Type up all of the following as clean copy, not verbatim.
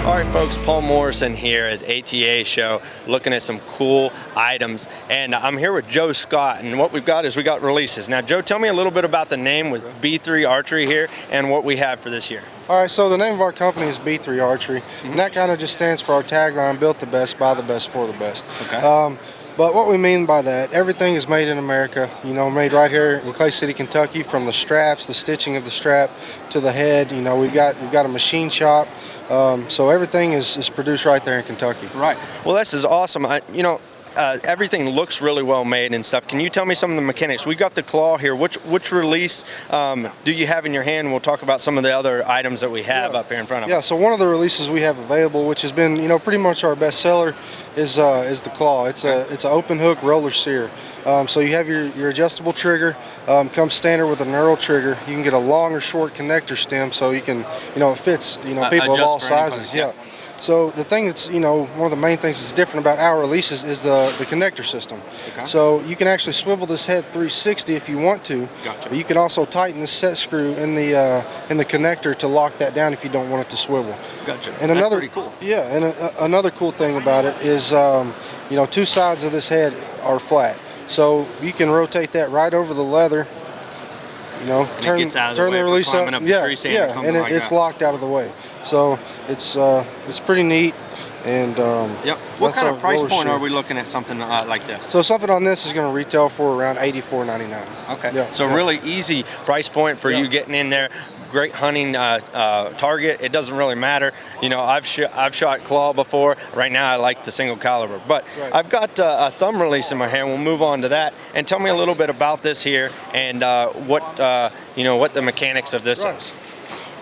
All right, folks, Paul Morrison here at the ATA show looking at some cool items. And I'm here with Joe Scott, and what we've got is we got releases. Now, Joe, tell me a little bit about the name with B3 Archery here and what we have for this year. All right, so the name of our company is B3 Archery, and that kind of just stands for our tagline, built the best, by the best, for the best. Okay. But what we mean by that, everything is made in America, you know, made right here in Clay City, Kentucky, from the straps, the stitching of the strap to the head. You know, we've got a machine shop, so everything is produced right there in Kentucky. Right. Well, this is awesome. Everything looks really well made and stuff. Can you tell me some of the mechanics? We've got the claw here. Which release do you have in your hand? We'll talk about some of the other items that we have up here in front of us. Yeah, so one of the releases we have available, which has been, you know, pretty much our best seller, is the claw. It's an open hook roller sear. So you have your adjustable trigger, comes standard with a knurled trigger. You can get a long or short connector stem, so you can, you know, it fits, you know, people of all sizes. Yeah. So the thing that's, you know, one of the main things that's different about our releases is the connector system. Okay. So you can actually swivel this head 360 if you want to. Gotcha. But you can also tighten the set screw in the connector to lock that down if you don't want it to swivel. Gotcha. And That's another, pretty cool. Yeah, and another cool thing about it is, you know, two sides of this head are flat. So you can rotate that right over the leather. You know, turn the release up. It's locked out of the way. So it's pretty neat. And yep. What kind of price point are we looking at something like this? So something on this is going to retail for around $84.99. Okay. Yeah. So really easy price point for you getting in there. Great hunting target. It doesn't really matter. You know, I've shot claw before. Right now, I like the single caliber, but I've got a thumb release in my hand. We'll move on to that and tell me a little bit about this here and what the mechanics of this is.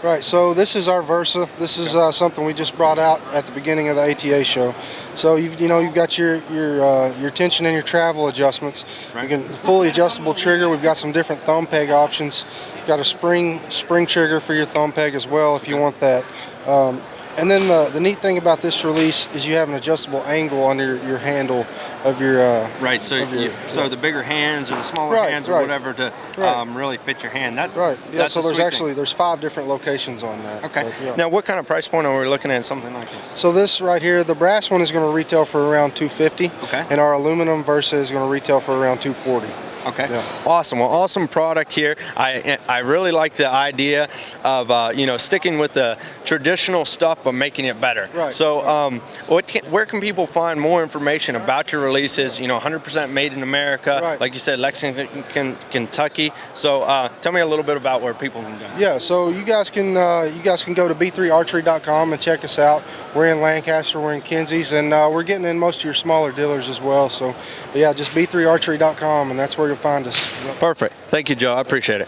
Right, so this is our Versa. This is something we just brought out at the beginning of the ATA show. So you've got your tension and your travel adjustments. Right. You can fully adjustable trigger. We've got some different thumb peg options. We've got a spring trigger for your thumb peg as well if you want that. And then the neat thing about this release is you have an adjustable angle on your handle of your right. So so the bigger hands or the smaller hands or whatever to really fit your hand. Yeah. So there's 5 different locations on that. Okay. But, yeah. Now, what kind of price point are we looking at something like this? So this right here, the brass one is going to retail for around $250. Okay. And our aluminum Versa is going to retail for around $240. Okay. Yeah. Awesome. Well, awesome product here. I really like the idea of sticking with the traditional stuff but making it better. Right. So where can people find more information about your releases? 100% made in America. Right. Like you said, Lexington, Kentucky. So tell me a little bit about where people can go. Yeah. So you guys can go to b3archery.com and check us out. We're in Lancaster. We're in Kinsey's, and we're getting in most of your smaller dealers as well. So yeah, just b3archery.com, and that's where you'll find us. Yep. Perfect. Thank you, Joe. I appreciate it.